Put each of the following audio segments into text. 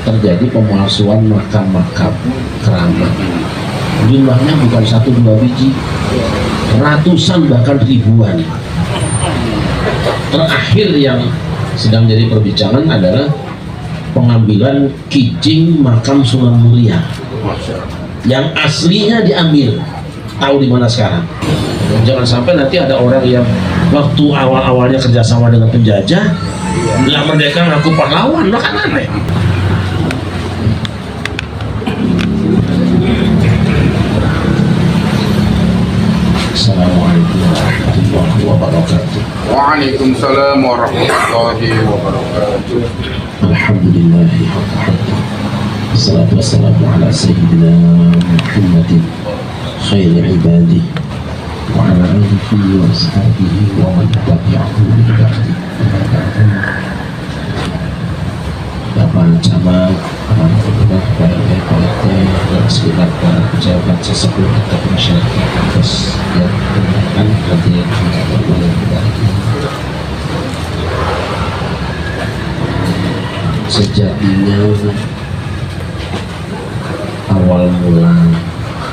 terjadi pemalsuan makam-makam keramat. Jumlahnya bukan 1-2 biji, ratusan bahkan ribuan. Terakhir yang sedang jadi perbincangan adalah pengambilan kijing makam Sunan Muria yang aslinya diambil. Tahu di mana sekarang? Jangan sampai nanti ada orang yang waktu awal-awalnya kerjasama dengan penjajah, bilang merdeka ngaku pahlawan, lo kan aneh. Assalamualaikum warahmatullahi wabarakatuh. Waalaikumsalam warahmatullahi wabarakatuh. Alhamdulillahi hamdan. Wassalatu wassalamu ala sayyidina Muhammadin khairi ibadi wa ala alihi wa ashabihi wa man tabi'ahu bi ihsan. Bapak camat, para pejabat, para RT, dan segenap para pejabat sesepuh atau masyarakat atas yang kemudian hadir di bulan ini. Sejatinya awal mula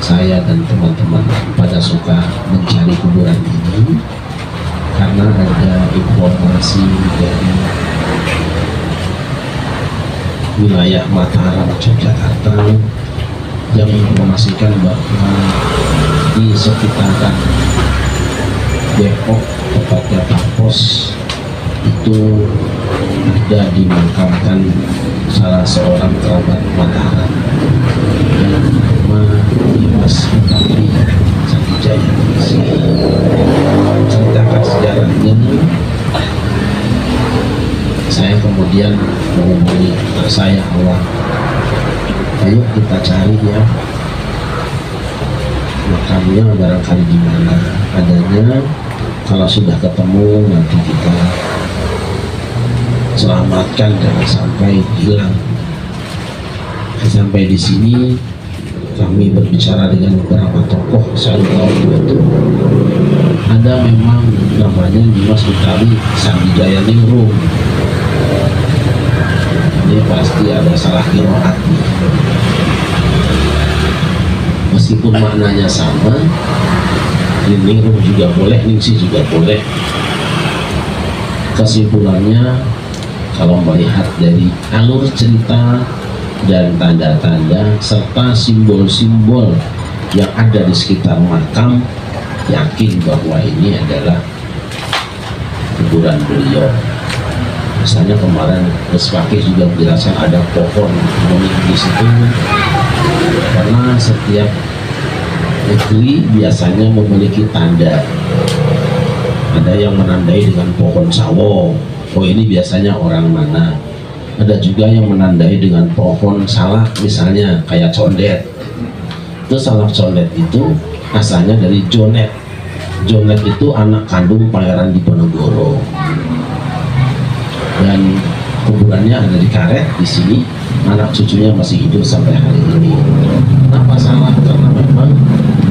saya dan teman-teman pada suka mencari kuburan ini karena ada informasi dari wilayah Mataram, Yogyakarta yang menginformasikan bahwa di sekitaran Depok, tepatnya Tapos, itu ada dimakamkan salah seorang kerabat Mataram yang bernama Dimas Mutari Sanjaya. Ceritakan sejarahnya. Saya kemudian menghubungi saya awal, ayo kita cari ya makamnya barangkali di mana adanya. Kalau sudah ketemu nanti kita selamatkan, jangan sampai hilang. Sampai di sini kami berbicara dengan beberapa tokoh. Saya tahu itu ada memang namanya Dimas Mutari Sanjaya Ningrum. Ini pasti ada salah qiraat. Meskipun maknanya sama, Ningrum juga boleh, Ningsih juga boleh. Kesimpulannya, kalau melihat dari alur cerita dan tanda-tanda serta simbol-simbol yang ada di sekitar makam, yakin bahwa ini adalah kuburan beliau. Misalnya kemarin Gus Fakih juga menjelaskan ada pohon unik di situ, karena setiap negeri biasanya memiliki tanda. Ada yang menandai dengan pohon sawo, oh ini biasanya orang mana. Ada juga yang menandai dengan pohon salak, misalnya kayak condet. Itu salak condet itu asalnya dari Jonet. Jonet itu anak kandung Pangeran Diponegoro. Dan kuburannya ada di Karet di sini, anak cucunya masih hidup sampai hari ini. Kenapa salah? Karena memang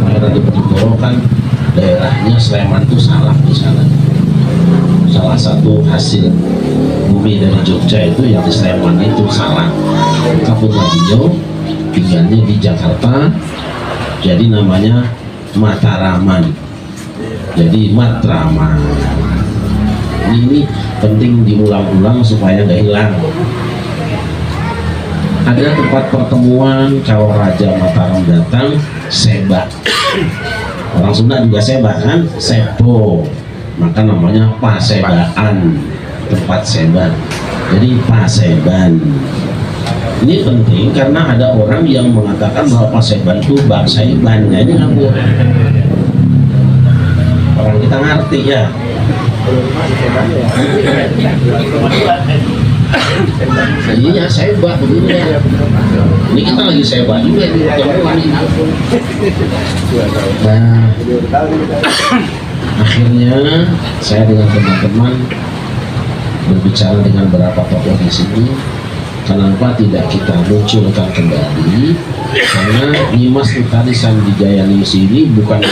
Pangeran Diponegoro kan daerahnya Sleman itu salah di sana. Salah satu hasil bumi dari Jogja itu yang di Sleman itu salah. Kaputra beliau tinggalnya di Jakarta, jadi namanya Mataraman. Jadi Matraman. Ini penting diulang-ulang supaya nggak hilang. Ada tempat pertemuan kalau Raja Mataram datang, Seba. Orang Sunda juga Seba kan, Sebo. Maka namanya Pasebaan, tempat Seba. Jadi Paseban. Ini penting karena ada orang yang mengatakan bahwa Paseban itu bangsa Iban. Jadi ngambur. Orang kita ngerti ya. Iya Seba begini ya. Ini kita lagi Seba juga di Nah, akhirnya saya dengan teman-teman berbicara dengan beberapa tokoh di sini. Kenapa tidak kita munculkan kembali? Karena Dimas Mutari Sanjaya Ningsih ini bukan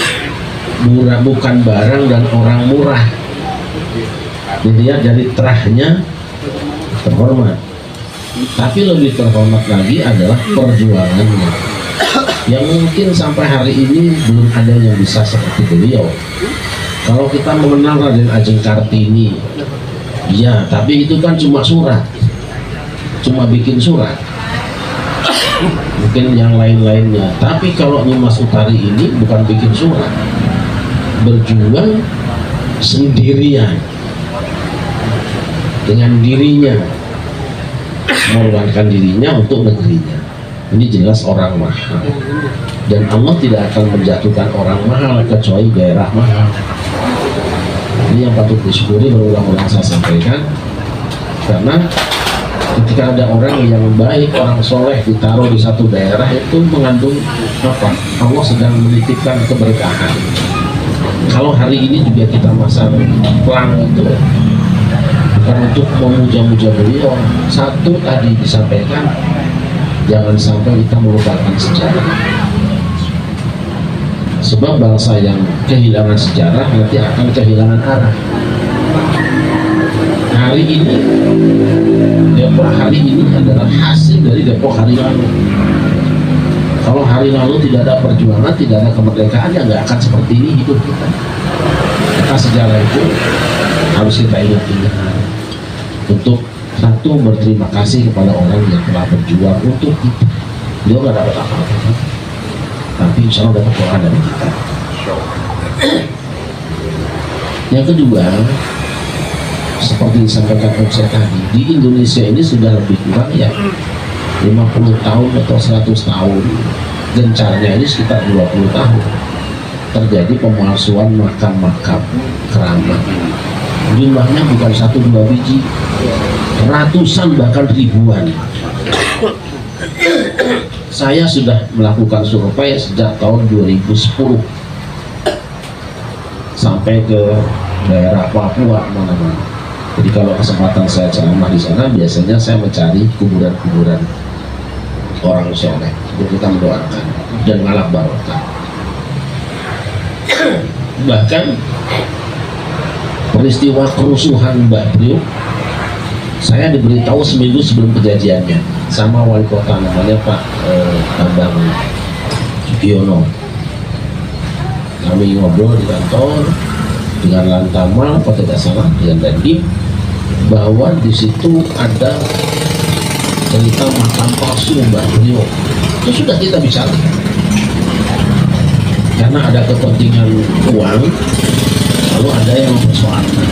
murah, bukan barang dan orang murah. Dilihat dari terahnya terhormat. Tapi lebih terhormat lagi adalah perjuangannya, yang mungkin sampai hari ini belum ada yang bisa seperti beliau. Kalau kita mengenal Raden Ajeng Kartini, ya, tapi itu kan cuma surat, cuma bikin surat. Mungkin yang lain-lainnya. Tapi kalau Nimas Utari ini bukan bikin surat, berjuang sendirian dengan dirinya, mengorbankan dirinya untuk negerinya. Ini jelas orang mahal, dan Allah tidak akan menjatuhkan orang mahal kecuali daerah mahal. Ini yang patut disyukuri, berulang-ulang saya sampaikan, karena ketika ada orang yang baik, orang soleh ditaruh di satu daerah, itu mengandung apa? Allah sedang menitipkan keberkahan. Kalau hari ini juga kita masa perang itu bukan untuk memuja-muja beliau. Satu tadi disampaikan, jangan sampai kita melupakan sejarah. Sebab bangsa yang kehilangan sejarah nanti akan kehilangan arah. Hari ini, Depok hari ini adalah hasil dari Depok hari lalu. Kalau hari lalu tidak ada perjuangan, tidak ada kemerdekaan, ya nggak akan seperti ini hidup kita. Maka sejarah itu harus kita ingat-ingat untuk satu, berterima kasih kepada orang yang telah berjuang untuk kita. Dia nggak dapat apa-apa, tapi insya Allah dapat doa dari kita. Yang kedua, seperti disampaikan Om saya tadi, di Indonesia ini sudah lebih kurang ya 50 tahun atau 100 tahun, gencarnya ini sekitar 20 tahun terjadi pemalsuan makam-makam keramat. Jumlahnya bukan 1-2 biji, ratusan bahkan ribuan. Saya sudah melakukan survei sejak tahun 2010 sampai ke daerah Papua mana-mana. Jadi kalau kesempatan saya ceramah di sana, biasanya saya mencari kuburan-kuburan orang soleh untuk kita mendoakan dan ngalap barokah. Bahkan peristiwa kerusuhan Mbak Priok, saya diberitahu seminggu sebelum kejadiannya sama wali kota, namanya Pak Bambang Sugiono. Kami ngobrol di kantor dengan Lantamal, kalau tidak salah dengan Dandim, bahwa di situ ada cerita makam palsu Mbak Priok. Itu sudah kita bicara, karena ada kepentingan uang, lalu ada yang mempersoalkan.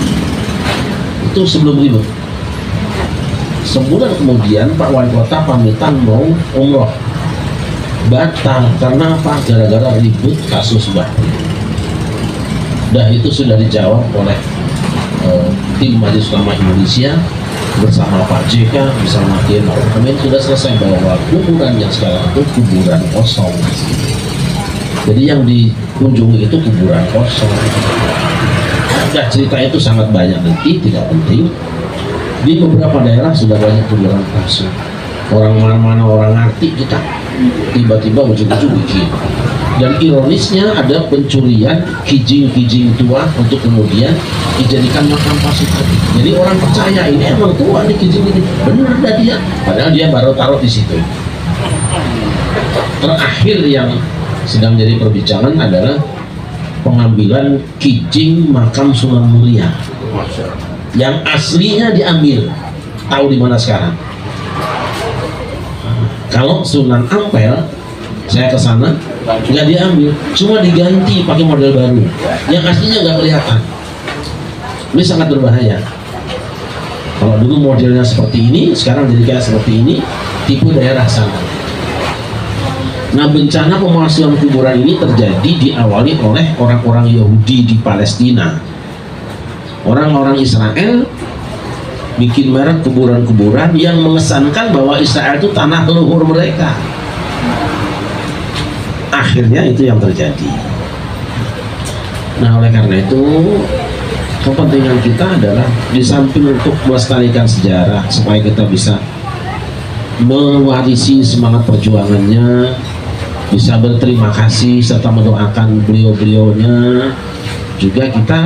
Itu sebelum ribut. Sebulan kemudian Pak Wali Kota pamitan mau umroh, batal karena apa? Gara-gara ribut kasus Mbak Priok. Dan itu sudah dijawab oleh tim Majelis Ulama Indonesia bersama Pak JK, bersama tim Amin, sudah selesai bahwa kuburan yang sekarang itu kuburan kosong. Jadi yang dikunjungi itu kuburan kosong. Nah, cerita itu sangat banyak, nanti tidak penting. Di beberapa daerah sudah banyak kuburan palsu. Orang mana-mana orang ngerti kita, tiba-tiba ujung-ujung bikin. Dan ironisnya ada pencurian kijing-kijing tua untuk kemudian dijadikan makam palsu tadi. Jadi orang percaya ini emang tua nih kijing ini, benar dah dia, padahal dia baru taruh di situ. Terakhir yang sedang jadi perbincangan adalah pengambilan kijing makam Sunan Muria yang aslinya diambil. Tahu di mana sekarang? Kalau Sunan Ampel, saya ke sana nggak diambil, cuma diganti pakai model baru yang aslinya nggak kelihatan. Ini sangat berbahaya. Kalau dulu modelnya seperti ini, sekarang jadi kayak seperti ini, tipu daerah sana. Nah, bencana pemalsuan kuburan ini terjadi diawali oleh orang-orang Yahudi di Palestina. Orang-orang Israel bikin merek kuburan-kuburan yang mengesankan bahwa Israel itu tanah leluhur mereka. Akhirnya itu yang terjadi. Nah, oleh karena itu kepentingan kita adalah di samping untuk melestarikan sejarah supaya kita bisa mewarisi semangat perjuangannya, bisa berterima kasih serta mendoakan beliau-beliaunya, juga kita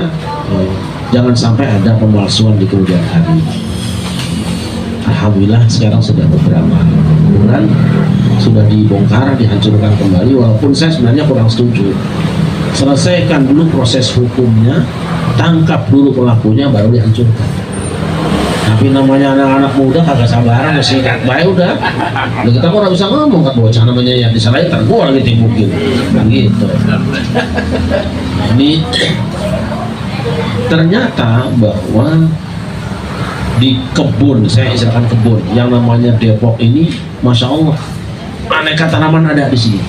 jangan sampai ada pemalsuan di kemudian hari. Alhamdulillah sekarang sudah beberapa bulan sudah dibongkar, dihancurkan kembali, walaupun saya sebenarnya kurang setuju. Selesaikan dulu proses hukumnya, tangkap dulu pelakunya, baru dihancurkan. Tapi namanya anak-anak muda kagak sabaran, masih baik udah. Nah, kita kok nggak bisa ngomong kan bocah namanya yang disalahin, kan gua lagi timbukin, kan gitu. Ini ternyata bahwa di kebun, saya istilahkan kebun, yang namanya Depok ini, masya Allah, aneka tanaman ada di sini.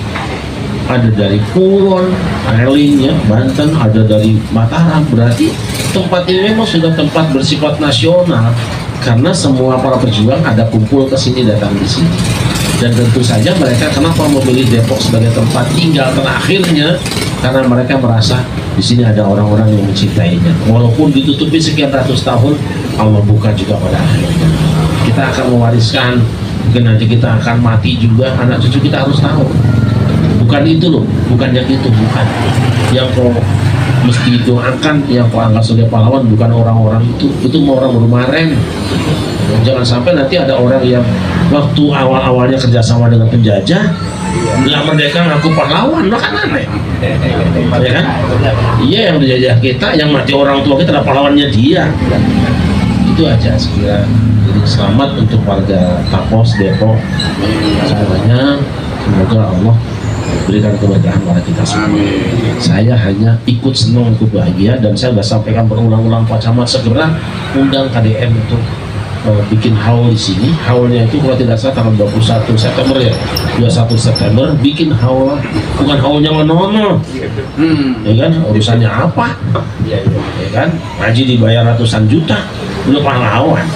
Ada dari Puron, Eling ya, Banten, ada dari Mataram. Berarti tempat ini memang sudah tempat bersifat nasional karena semua para pejuang ada kumpul ke sini, datang di sini. Dan tentu saja mereka kenapa memilih Depok sebagai tempat tinggal terakhirnya, karena mereka merasa di sini ada orang-orang yang mencintainya. Walaupun ditutupi sekian ratus tahun, Allah buka juga pada akhirnya. Kita akan mewariskan, mungkin nanti kita akan mati juga, anak cucu kita harus tahu. Bukan itu loh, bukan yang itu, bukan. Yang kau mesti doakan, yang kau anggap sebagai pahlawan bukan orang-orang itu mau orang bermaren. Jangan sampai nanti ada orang yang waktu awal-awalnya kerjasama dengan penjajah, nggak merdeka ngaku pahlawan, lo kan aneh, ya kan? Iya, yang menjajah kita, yang mati orang tua kita adalah pahlawannya dia. Itu aja sekira. Jadi selamat untuk warga Tapos, Depok. Semuanya, semoga Allah berikan keberkahan pada kita semua. Saya hanya ikut senang, ikut bahagia, dan saya sudah sampaikan berulang-ulang Pak Camat segera undang KDM untuk bikin haul di sini. Haulnya itu kalau tidak salah tanggal 21 September ya, 21 September bikin haul, bukan haulnya menono, ya kan? Urusannya apa? Ya kan? Haji dibayar ratusan juta, udah pahlawan.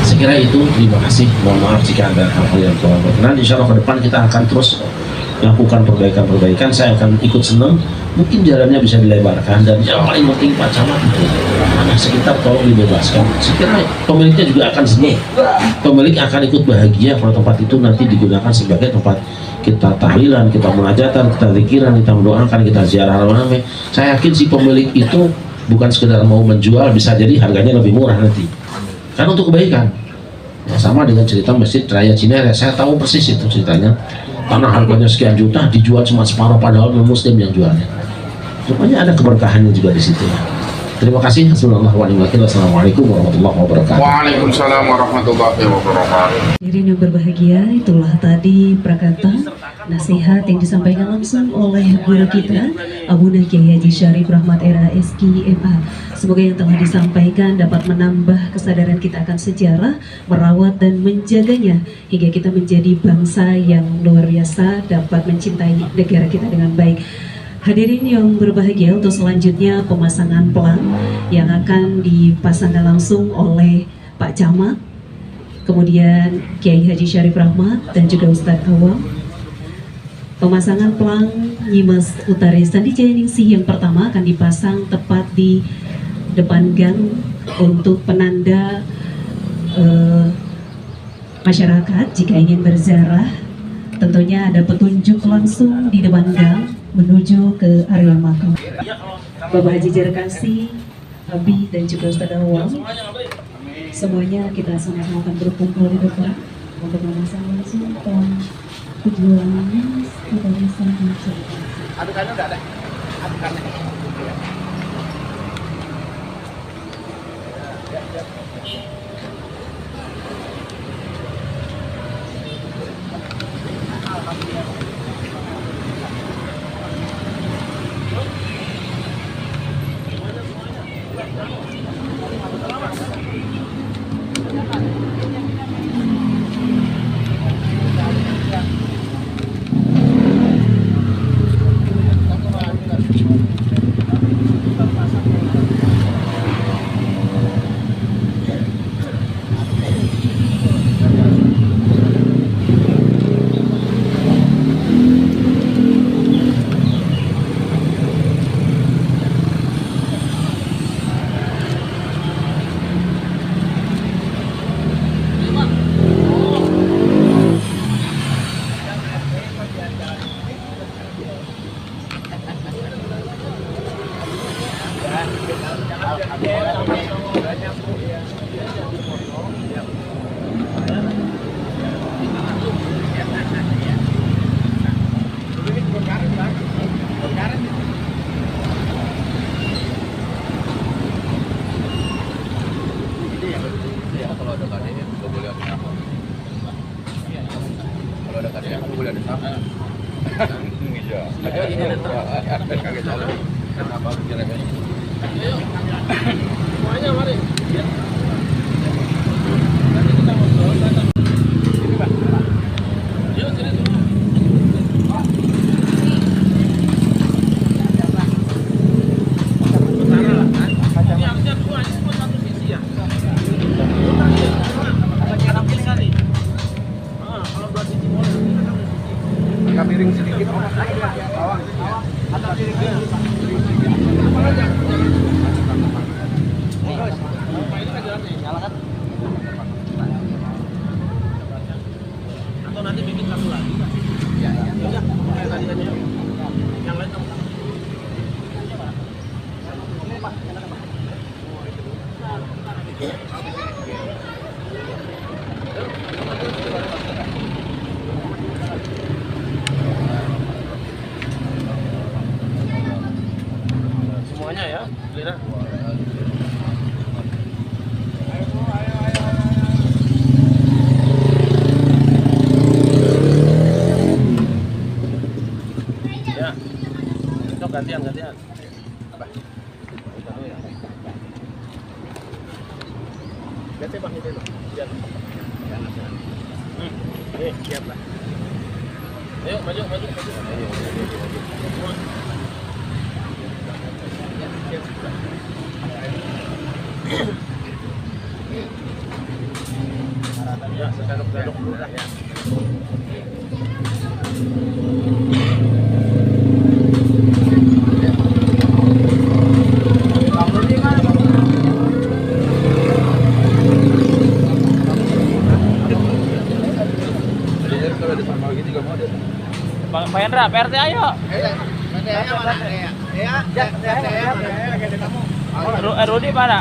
Sekira itu, terima kasih. Mohon maaf jika ada hal-hal yang kurang berkenan. Insya Allah ke depan kita akan terus lakukan perbaikan-perbaikan. Saya akan ikut senang. Mungkin jalannya bisa dilebarkan, dan yang paling penting Pak Camat itu anak sekitar tolong dibebaskan. Sekira pemiliknya juga akan senang. Pemilik akan ikut bahagia kalau tempat itu nanti digunakan sebagai tempat kita tahlilan, kita munajatan, kita zikiran, kita mendoakan, kita ziarah rame. Saya yakin si pemilik itu bukan sekedar mau menjual, bisa jadi harganya lebih murah nanti. Kan untuk kebaikan. Ya, sama dengan cerita Masjid Raya Cinere, saya tahu persis itu ceritanya. Tanah harganya sekian juta dijual cuma separuh, padahal non-muslim yang jualnya. Rupanya ada keberkahannya juga di situ. Terima kasih. Assalamualaikum warahmatullahi wabarakatuh. Waalaikumsalam warahmatullahi wabarakatuh. Hadirin yang berbahagia, itulah tadi prakata nasihat yang disampaikan langsung oleh guru kita Abuna Kiai Haji Syarif Rahmat Era SK MA. Semoga yang telah disampaikan dapat menambah kesadaran kita akan sejarah, merawat dan menjaganya hingga kita menjadi bangsa yang luar biasa, dapat mencintai negara kita dengan baik. Hadirin yang berbahagia, untuk selanjutnya pemasangan pelang yang akan dipasangkan langsung oleh Pak Camat, kemudian Kiai Haji Syarif Rahmat dan juga Ustadz Awam. Pemasangan pelang Nyimas Utari Sandi Jayaningsih yang pertama akan dipasang tepat di depan gang untuk penanda masyarakat jika ingin berziarah. Tentunya ada petunjuk langsung di depan gang menuju ke area makam. Bapak Haji Jarkasi, Abi dan juga Ustadz Awam, semuanya kita sama-sama akan berkumpul di depan untuk memasang langsung tujuannya kita bisa mencapai. Adukannya udah ada. Adukannya. Ya, aku boleh ada sama. Iya. Kaget jalan. Kenapa kira-kira? Ayo. Semuanya mari. Nanti kita ngobrol. Sini, Pak. Yuk, sini dulu. Ini harusnya dua, ini cuma satu sisi ya. Kalau dua sisi boleh. Agak miring sedikit. Bawah. Atau miring sedikit. Atau nanti bikin satu lagi. Ya. Udah, kayak tadi aja. Yang lain kamu. Semuanya ya, Lina. Ya, itu gantian. Apa? Ganti bang itu. Siap. Siap lah. Ayo maju. Ya, segaduk dulu lah ya. Pak Hendra, PRT ayo. Rudi mana?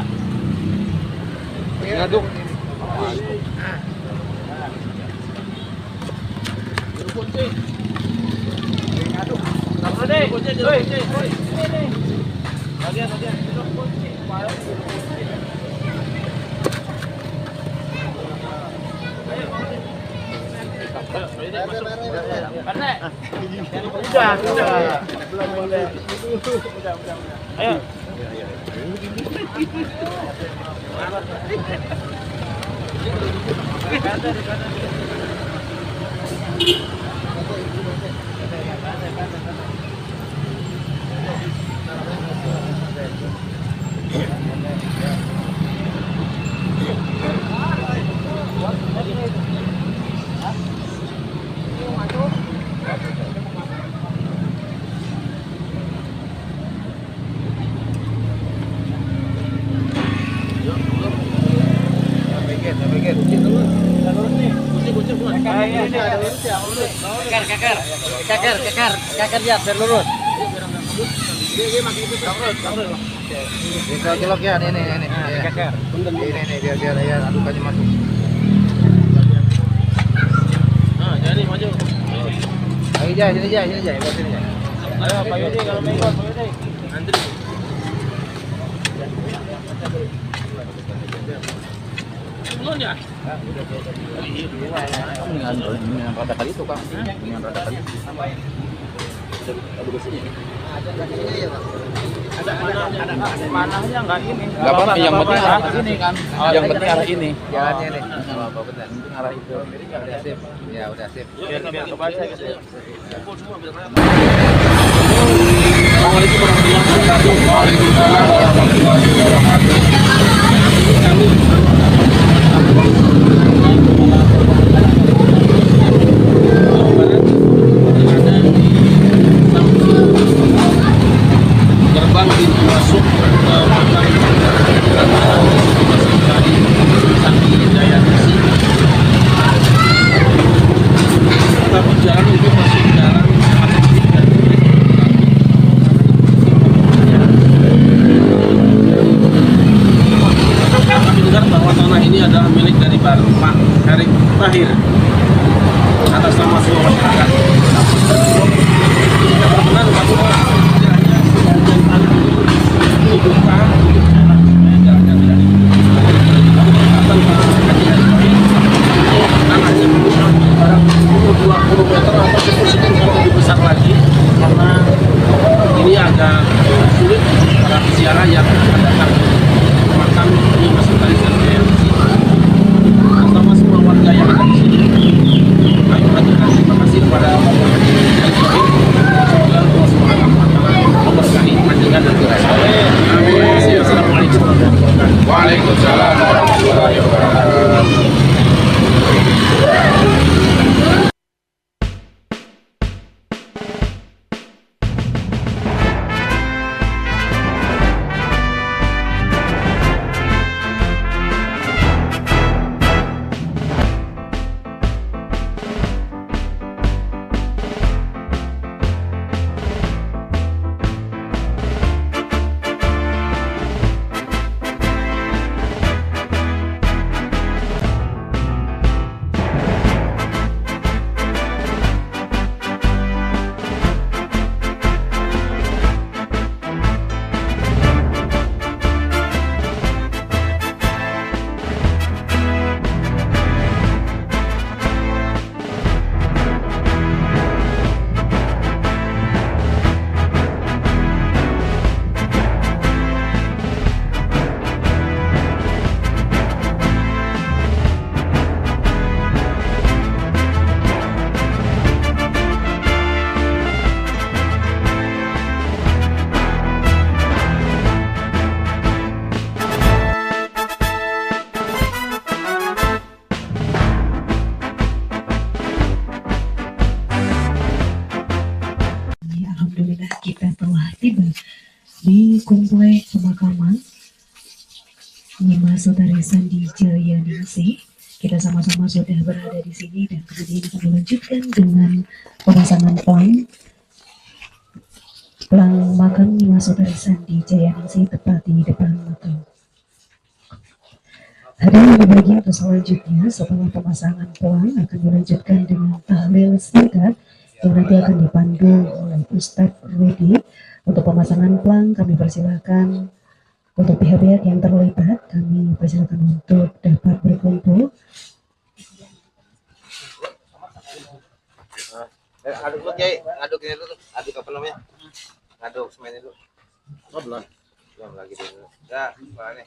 Ngaduk. Kunci. Ngaduk. Rudi, kunci. Bagian. Kunci. Udah. Belum boleh. Udah. Ayo. Kakar lihat biar lurus. Dia makin itu lurus. Kelok ya, ini. Kakar. Ini biar ya adukannya masuk. Nah, jadi maju. Ayo sini aja. Ayo Pak Yudi kalau mau ikut, Pak Yudi. Antri. Belum ya? Dengan rata kali itu Kang. Dengan rata kali. Ada besinya. Ada panahnya enggak ini. Enggak apa-apa, yang penting arah ini kan. Yang penting arah ini. Jalannya nih. Enggak apa-apa, benar. Penting arah itu. Udah sip. Ya, udah sip. Biar kebaca gitu. Kumpul semua biar rata. Assalamualaikum warahmatullahi wabarakatuh. Waalaikumsalam warahmatullahi wabarakatuh. Kami gerbang pintu masuk makam Sangki Hidayah Isi. Tapi jalan itu masih jalan aktif dan kami dengar bahwa tanah ini adalah milik dari Pak Erick Thohir atas nama semua masyarakat. Jika benar bagaimana kiranya sebagian tanah ini dibuka supaya jalannya tidak dibuka. Akan Pak Haji Erick Thohir tanahnya berkisar barang 20 meter Komplek Pemakaman Nyimas Saudari Sandi Jayaningsih. Kita sama-sama sudah berada di sini dan kemudian akan dilanjutkan dengan pemasangan pelang makam Nyimas Saudari Sandi Jayaningsih tepat di depan makam. Hadirin di bagian selanjutnya, setelah pemasangan pelang akan dilanjutkan dengan tahlil singkat yang nanti akan dipandu oleh Ustadz Rudi. Untuk pemasangan pelang kami persilahkan untuk pihak-pihak yang terlibat, kami persilakan untuk dapat berkumpul. Aduk dulu, Kiai. Aduk ini dulu. Aduk apa namanya? Aduk semuanya dulu. Oh, belum. Belum lagi dulu. Ya, mana?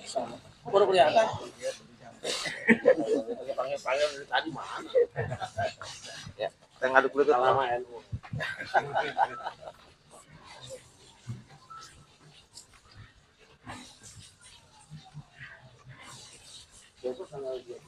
Sama. Baru kelihatan. Panggil dari tadi mana? Ya, kita ngaduk dulu tuh. Lama ya. Besok tanggal 20.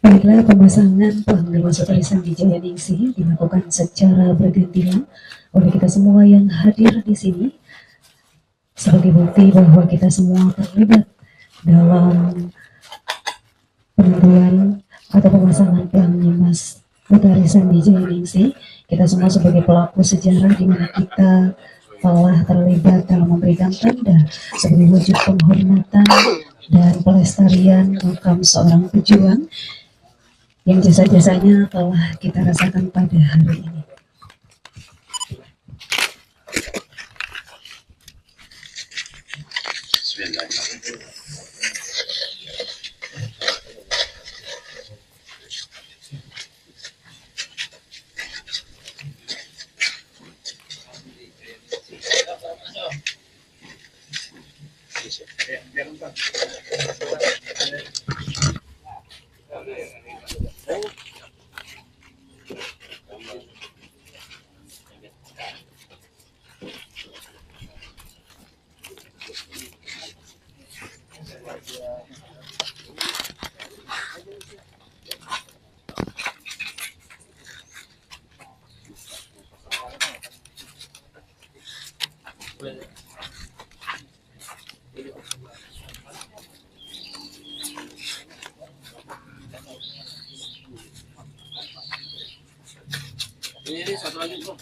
Baiklah, pemasangan pelang Nyimas Saudari Sandi Jayaningsih dilakukan secara bergantian oleh kita semua yang hadir di sini sebagai bukti bahwa kita semua terlibat dalam penentuan atau pemasangan pelang Nyimas Saudari Sandi Jayaningsih. Kita semua sebagai pelaku sejarah di mana kita telah terlibat dalam memberikan tanda sebagai wujud penghormatan dan pelestarian makam seorang pejuang yang jasa-jasanya telah kita rasakan pada hari ini. Ini satu lagi, Bro.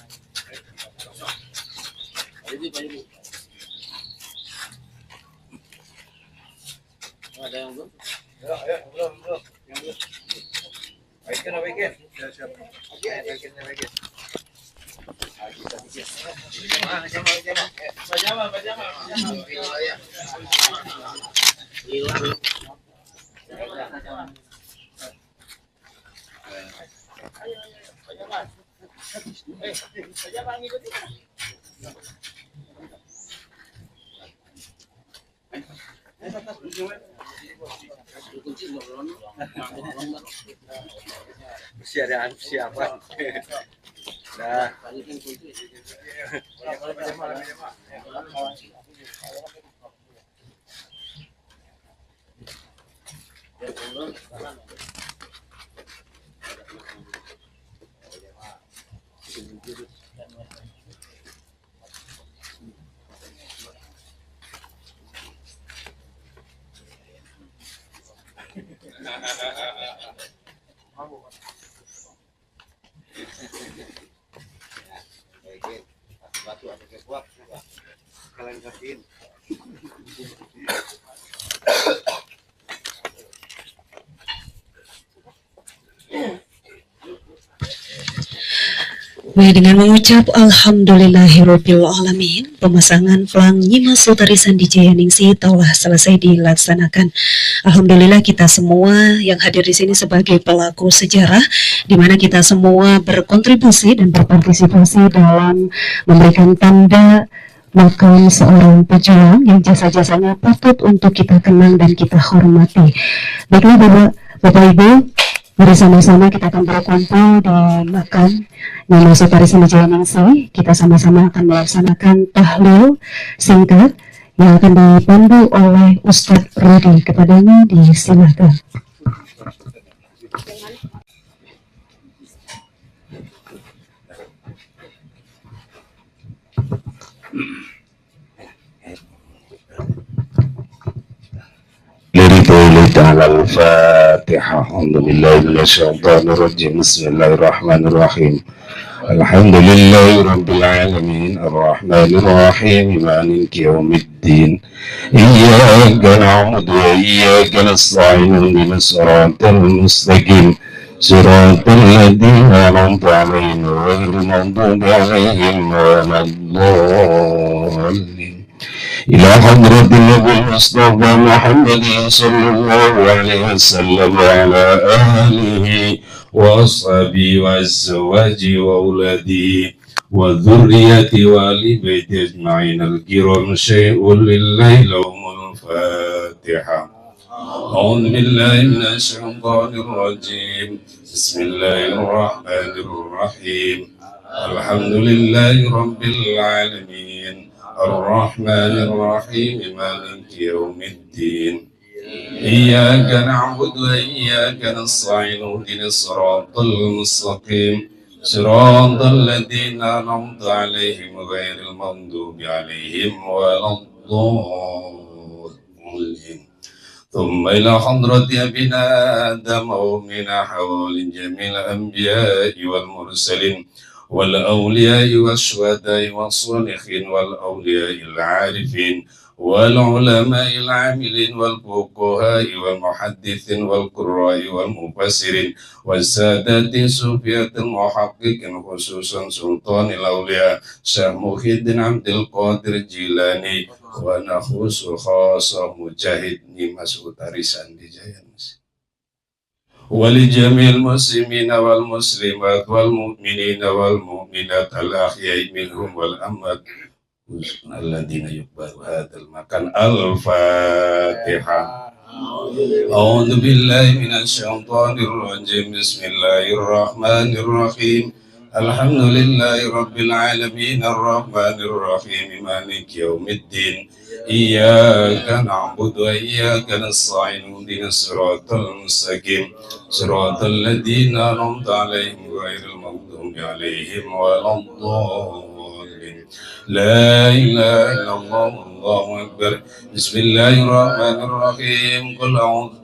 Ini Pak Ibu. Ada yang belum? Ya, belum. Yang belum. Baikin. Siap. Oke, baikin. Pajama. Hilang. Siapa? Nah. Baik, dengan mengucap Alhamdulillahirabbil alamin, pemasangan pelang Nyimas Utari Sandi Jayaningsih telah selesai dilaksanakan. Alhamdulillah kita semua yang hadir di sini sebagai pelaku sejarah, di mana kita semua berkontribusi dan berpartisipasi dalam memberikan tanda makam seorang pejuang yang jasa-jasanya patut untuk kita kenang dan kita hormati. Baiklah Bapak Ibu, mari sama-sama kita akan berkumpul di makam Nyimas Utari Sandi Jayaningsih. Kita sama-sama akan melaksanakan tahlil singkat yang akan dipandu oleh Ustadz Rudi. Kepadanya disilahkan. على الفاتحة. أعوذ بالله من الشيطان الرجيم. بسم الله الرحمن الرحيم. الحمد لله رب العالمين الرحمن الرحيم مالك يوم الدين إياك نعبد وإياك نستعين اهدنا الصراط المستقيم صراط الذين أنعمت عليهم غير المغضوب عليهم ولا الضالين. إلى حضرة النبي المصطفى محمد صلى الله عليه وسلم وعلى آله وأصحابه وأزواجه وأولاده وذريته وآل بيته أجمعين الكرام. شيء لله لهم الفاتحة. أعوذ بالله من الشيطان الرجيم. بسم الله الرحمن الرحيم. الحمد لله رب العالمين الرحمن الرحيم مالك يوم الدين إياك نعبد وإياك نستعين اهدنا الصراط المستقيم صراط الذين أنعمت عليهم غير المغضوب عليهم ولا الضالين. ثم إلى حضرة أبينا آدم ومن حول جميع الأنبياء والمرسلين والأولياء والشهداء والصالحين والأولياء العارفين والعلماء العاملين والفقهاء والمحدثين والقراء والمفسرين والسادات الصوفية المحققين خصوصا سلطان الأولياء شيخ محي الدين عبد القادر الجيلاني ونخص خاصة مجاهد نيماس Utari Sandi Jayaningsih ولجميع المسلمين والمسلمات والمؤمنين والمؤمنات الأحياء منهم والأموات الذين يقبلوا هذا المكان. الفاتحة. أعوذ بالله من الشيطان الرجيم. بسم الله الرحمن الرحيم. الحمد لله رب العالمين الرحمن الرحيم مالك يوم الدين إياك نعبد وإياك نستعين اهدنا الصراط المستقيم صراط الذين أنعمت عليهم غير المغضوب عليهم ولا الضالين. لا إله إلا الله والله أكبر. بسم الله الرحمن الرحيم.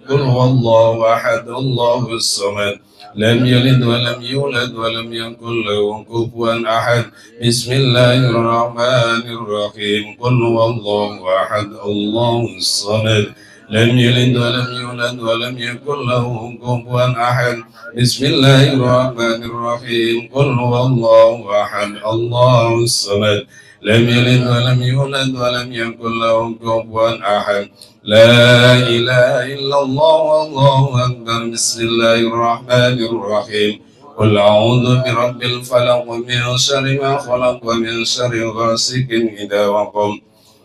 قل هو الله أحد الله الصمد لم يلد ولم يولد ولم يكن له كفوا أحد. بسم الله الرحمن الرحيم. قل هو الله أحد الله الصمد لم يلد ولم يولد ولم يكن له كفوا أحد. بسم الله الرحمن الرحيم. قل هو الله أحد الله الصمد لم يلد ولم يولد ولم يكن له كفوا أحد. لا إله إلا الله والله أكبر. بسم الله الرحمن الرحيم. قل أعوذ برب الفلق من شر ما خلق ومن شر غاسق إذا وقب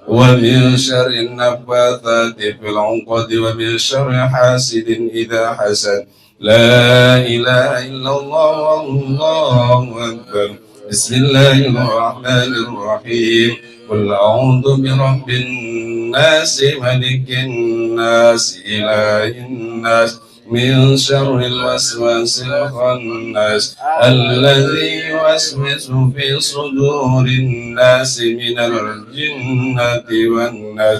ومن شر النفاثات في العقد ومن شر حاسد إذا حسد. لا إله إلا الله والله أكبر. بسم الله الرحمن الرحيم. قل أعوذ برب الناس ملك الناس إله الناس من شر الوسواس الخناس الذي يوسوس في صدور الناس من الجنة والناس.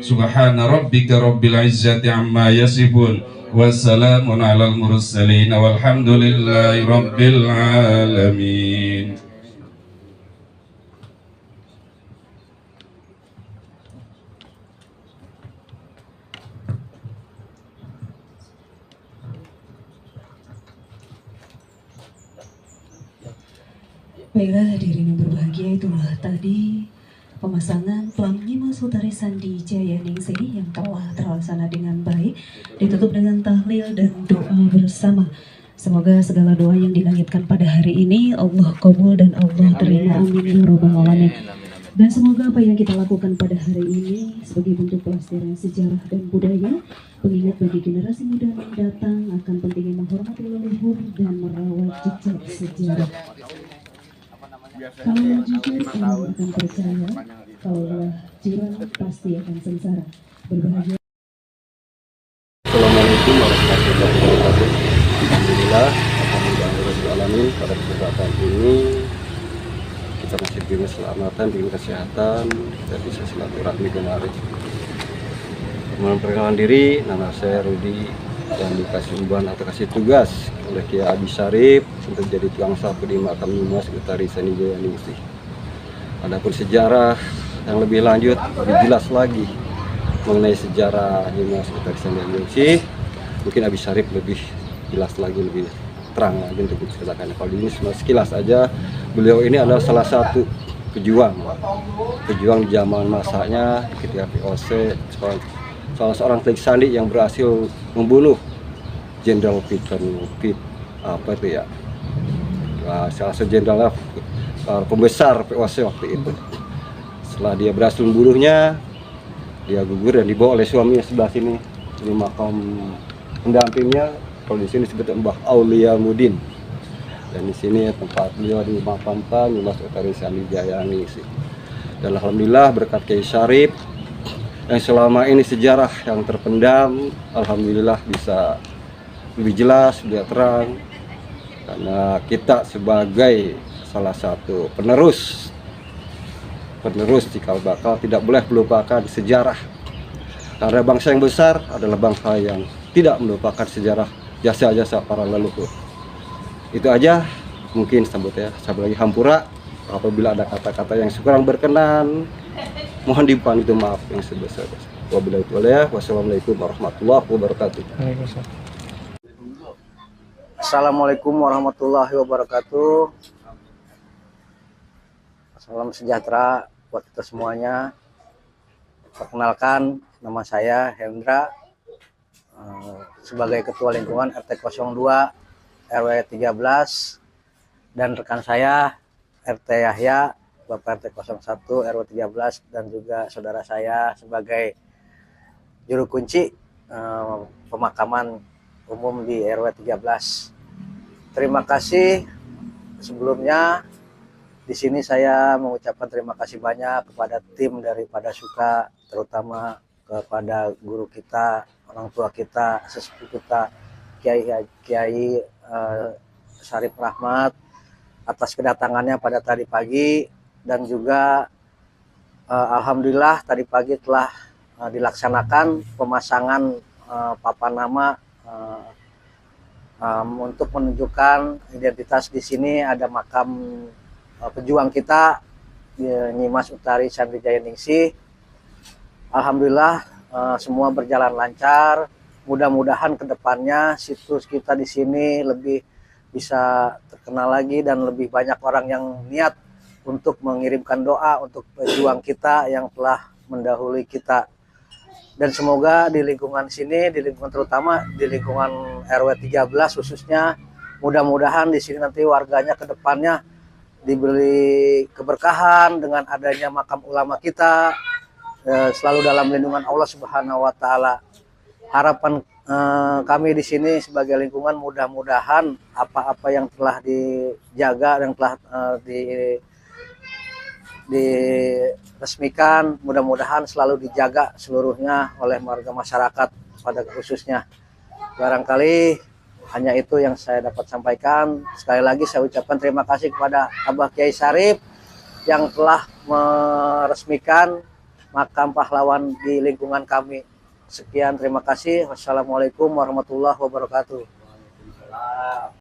Subhana rabbika rabbil izzati amma yasifun. Wassalamun alal mursalin walhamdulillahi rabbil alamin. Baiklah hadirin yang berbahagia, itulah tadi pemasangan pelang Nyimas Utari Sandi Jaya Ningsih yang telah terlaksana dengan baik, ditutup dengan tahlil dan doa bersama. Semoga segala doa yang dilangitkan pada hari ini Allah kabul dan Allah terima, amin ya rabbal alamin. Dan semoga apa yang kita lakukan pada hari ini sebagai bentuk pelestarian sejarah dan budaya, pengingat bagi generasi muda mendatang akan pentingnya menghormati leluhur dan merawat jejak sejarah. Kalau jujur kamu akan percaya, kalau curang pasti akan sengsara. Berbahagia. Assalamualaikum warahmatullahi wabarakatuh. Alhamdulillah, alhamdulillah pada kesempatan ini kita masih diberi keselamatan, diberi kesehatan, kita bisa silaturahmi kemari. Memperkenalkan diri, nama saya Rudi dan dikasih umban atau kasih tugas oleh Kiai Abi Syarif untuk jadi tukang sapu di makam Nyimas Utari Sandi Jaya Ningsih. Adapun sejarah yang lebih lanjut, lebih jelas lagi mengenai sejarah Nyimas Utari Sandi Jaya Ningsih, mungkin Abi Syarif lebih jelas lagi, lebih terang lagi untuk menceritakan. Kalau ini sekilas aja, beliau ini adalah salah satu pejuang di zaman masanya ketika VOC, salah seorang Telik Sandi yang berhasil membunuh Jenderal Peter apa itu ya, salah satu jenderal pembesar VOC waktu itu. Setelah dia berhasil membunuhnya, dia gugur dan dibawa oleh suaminya sebelah sini, ini makam pendampingnya. Kalau di sini disebut Mbah Aulia Mudin, dan di sini tempat beliau dimakamkan Nyimas Utari Sandi Jaya Ningsih. Dan alhamdulillah berkat Kiai Syarif yang selama ini sejarah yang terpendam, alhamdulillah bisa lebih jelas, lebih terang, karena kita sebagai salah satu penerus cikal bakal tidak boleh melupakan sejarah, karena bangsa yang besar adalah bangsa yang tidak melupakan sejarah jasa-jasa para leluhur. Itu aja mungkin sambut ya, sampai lagi hampura apabila ada kata-kata yang kurang berkenan, mohon dipandu maaf yang sebesar-besar. Wabillahi taufiq, wassalamualaikum warahmatullahi wabarakatuh. Assalamualaikum warahmatullahi wabarakatuh. Salam sejahtera buat kita semuanya. Perkenalkan, nama saya Hendra, sebagai Ketua Lingkungan RT 02 RW 13, dan rekan saya RT Yahya, Bapak RT 01 RW 13, dan juga saudara saya sebagai juru kunci pemakaman umum di RW 13. Terima kasih sebelumnya. Di sini saya mengucapkan terima kasih banyak kepada tim daripada Suka, terutama kepada guru kita, orang tua kita, sesepuh kita, Kiai Syarif Rahmat, atas kedatangannya pada tadi pagi, dan juga alhamdulillah tadi pagi telah dilaksanakan pemasangan papan nama untuk menunjukkan identitas. Di sini ada makam pejuang kita, Nyimas Utari Sandi Jaya Ningsih. Alhamdulillah semua berjalan lancar. Mudah-mudahan kedepannya situs kita di sini lebih bisa terkenal lagi dan lebih banyak orang yang niat untuk mengirimkan doa untuk pejuang kita yang telah mendahului kita. Dan semoga di lingkungan sini, di lingkungan terutama di lingkungan RW 13 khususnya, mudah-mudahan di sini nanti warganya kedepannya diberi keberkahan dengan adanya makam ulama kita, selalu dalam lindungan Allah Subhanahu wa taala. Harapan kami di sini sebagai lingkungan, mudah-mudahan apa-apa yang telah dijaga, yang telah diresmikan, mudah-mudahan selalu dijaga seluruhnya oleh warga masyarakat pada khususnya. Barangkali hanya itu yang saya dapat sampaikan. Sekali lagi saya ucapkan terima kasih kepada Abah Kiai Syarif yang telah meresmikan makam pahlawan di lingkungan kami. Sekian, terima kasih. Wassalamualaikum warahmatullahi wabarakatuh.